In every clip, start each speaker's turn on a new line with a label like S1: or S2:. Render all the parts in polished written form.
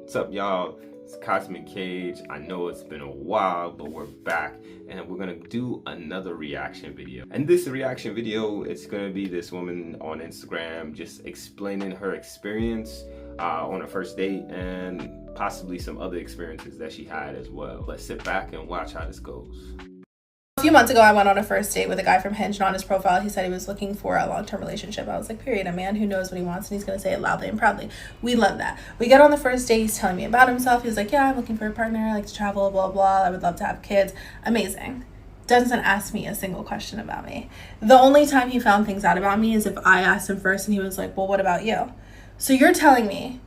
S1: What's up, y'all? It's Cosmic Kage. I know it's been a while, but we're back and we're gonna do another reaction video. And this reaction video, it's gonna be this woman on Instagram just explaining her experience on her first date and possibly some other experiences that she had as well. Let's sit back and watch how this goes.
S2: A few months ago, I went on a first date with a guy from Hinge, and on his profile, he said he was looking for a long-term relationship. I was like, period, a man who knows what he wants, and he's going to say it loudly and proudly. We love that. We get on the first date, he's telling me about himself. He's like, yeah, I'm looking for a partner. I like to travel, blah, blah. I would love to have kids. Amazing. Doesn't ask me a single question about me. The only time he found things out about me is if I asked him first, and he was like, well, what about you? So you're telling me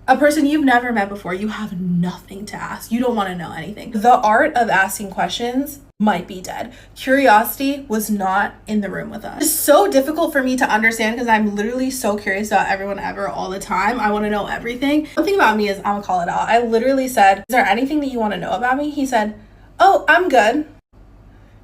S2: a person you've never met before, you have nothing to ask. You don't want to know anything. The art of asking questions might be dead. Curiosity was not in the room with us. It's so difficult for me to understand because I'm literally so curious about everyone ever all the time. I want to know everything. One thing about me is I'm gonna call it out. I literally said, is there anything that you want to know about me? He said, oh, I'm good.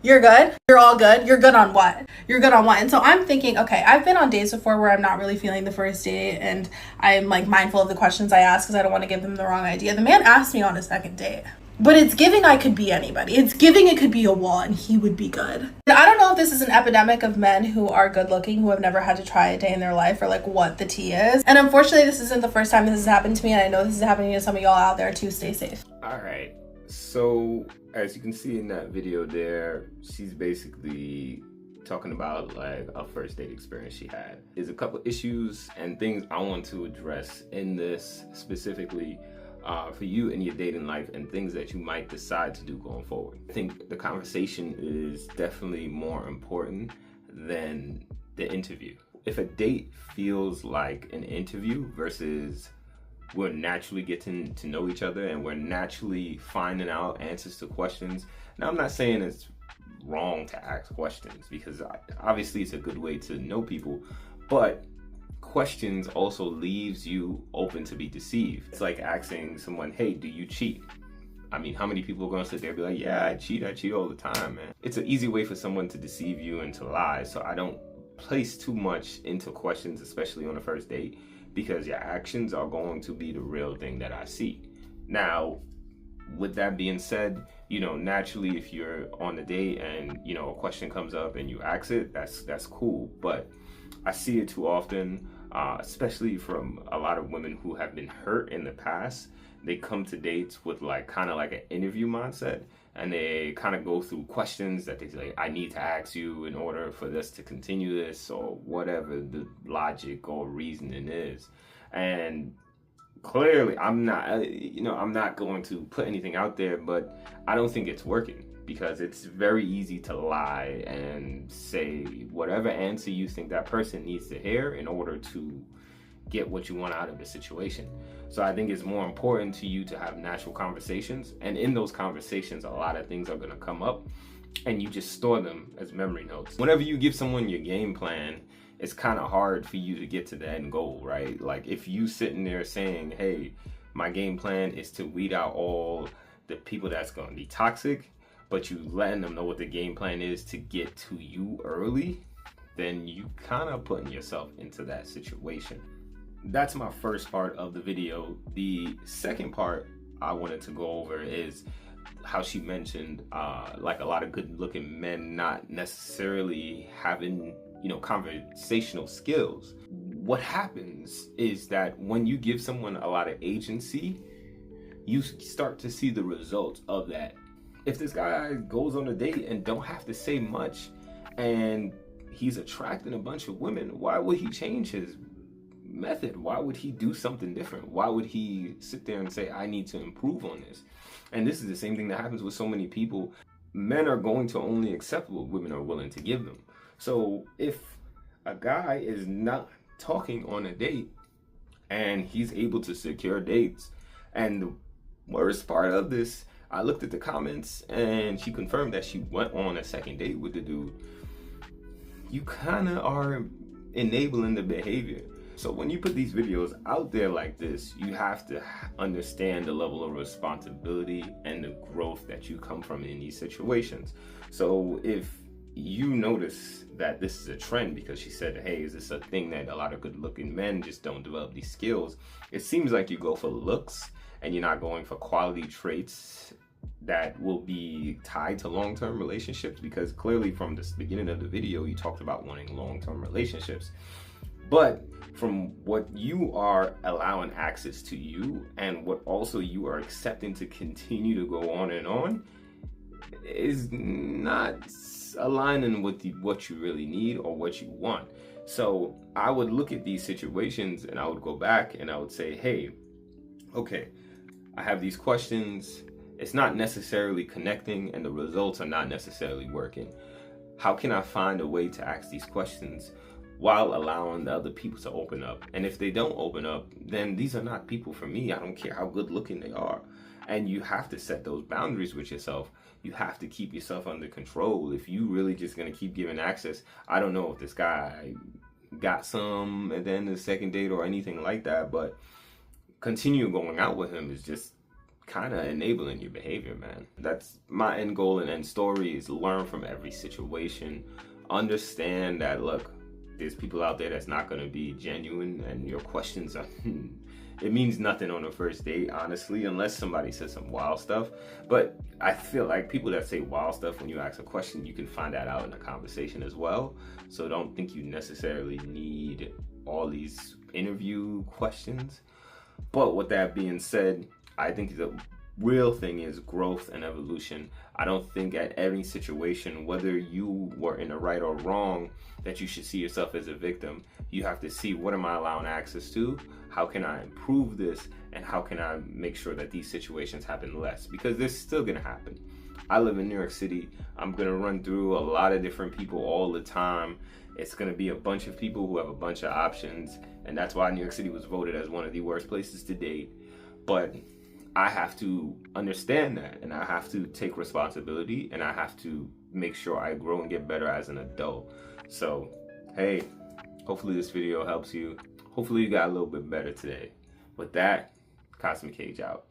S2: You're good? You're all good? You're good on what? You're good on what? And so I'm thinking, okay, I've been on dates before where I'm not really feeling the first date and I'm like mindful of the questions I ask because I don't want to give them the wrong idea. The man asked me on a second date. But it's giving I could be anybody. It's giving it could be a wall and he would be good. And I don't know if this is an epidemic of men who are good looking, who have never had to try a day in their life or like what the tea is. And unfortunately, this isn't the first time this has happened to me. And I know this is happening to some of y'all out there too. Stay safe.
S1: All right. So as you can see in that video there, she's basically talking about like a first date experience she had. There's a couple issues and things I want to address in this specifically for you in your dating life and things that you might decide to do going forward. I think the conversation is definitely more important than the interview. If a date feels like an interview versus we're naturally getting to know each other and we're naturally finding out answers to questions. Now, I'm not saying it's wrong to ask questions because obviously it's a good way to know people, but questions also leaves you open to be deceived. It's like asking someone, hey, do you cheat? I mean, how many people are going to sit there and be like, yeah, I cheat all the time, man. It's an easy way for someone to deceive you and to lie. So I don't place too much into questions, especially on a first date, because your actions are going to be the real thing that I see. Now, with that being said, you know, naturally, if you're on a date and, you know, a question comes up and you ask it, that's cool. But I see it too often, especially from a lot of women who have been hurt in the past. They come to dates with like kind of like an interview mindset, and they kind of go through questions that they say, I need to ask you in order for this to continue this, or whatever the logic or reasoning is. And clearly I'm not going to put anything out there, but I don't think it's working because it's very easy to lie and say whatever answer you think that person needs to hear in order to get what you want out of the situation. So I think it's more important to you to have natural conversations, and in those conversations a lot of things are going to come up and you just store them as memory notes. Whenever you give someone your game plan, it's kind of hard for you to get to the end goal, right? Like if you sitting there saying, hey, my game plan is to weed out all the people that's going to be toxic, but you letting them know what the game plan is to get to you early, then you kind of putting yourself into that situation. That's my first part of the video. The second part I wanted to go over is how she mentioned like a lot of good looking men not necessarily having, you know, conversational skills. What happens is that when you give someone a lot of agency, you start to see the results of that. If this guy goes on a date and don't have to say much and he's attracting a bunch of women, why would he change his method? Why would he do something different? Why would he sit there and say, I need to improve on this? And this is the same thing that happens with so many people. Men are going to only accept what women are willing to give them. So if a guy is not talking on a date and he's able to secure dates, and the worst part of this, I looked at the comments and she confirmed that she went on a second date with the dude. You kind of are enabling the behavior. So when you put these videos out there like this, you have to understand the level of responsibility and the growth that you come from in these situations. So if you notice that this is a trend, because she said, hey, is this a thing that a lot of good looking men just don't develop these skills? It seems like you go for looks and you're not going for quality traits that will be tied to long-term relationships, because clearly from the beginning of the video you talked about wanting long-term relationships, but from what you are allowing access to you and what also you are accepting to continue to go on and on is not aligning with what you really need or what you want. So I would look at these situations and I would go back and I would say, hey, okay, I have these questions. It's not necessarily connecting and the results are not necessarily working. How can I find a way to ask these questions while allowing the other people to open up? And if they don't open up, then these are not people for me. I don't care how good looking they are. And you have to set those boundaries with yourself. You have to keep yourself under control. If you really just gonna keep giving access, I don't know if this guy got some at the end of the second date or anything like that, but continue going out with him is just kind of enabling your behavior, man. That's my end goal and end story, is learn from every situation. Understand that, look, there's people out there that's not going to be genuine, and your questions are it means nothing on a first date, honestly, unless somebody says some wild stuff. But I feel like people that say wild stuff, when you ask a question, you can find that out in a conversation as well. So don't think you necessarily need all these interview questions. But with that being said, I think the real thing is growth and evolution. I don't think at every situation, whether you were in the right or wrong, that you should see yourself as a victim. You have to see, what am I allowing access to? How can I improve this? And how can I make sure that these situations happen less? Because this is still gonna happen. I live in New York City. I'm gonna run through a lot of different people all the time. It's gonna be a bunch of people who have a bunch of options. And that's why New York City was voted as one of the worst places to date. But I have to understand that, and I have to take responsibility, and I have to make sure I grow and get better as an adult. So, hey, hopefully this video helps you. Hopefully you got a little bit better today. With that, Cosmic Kage out.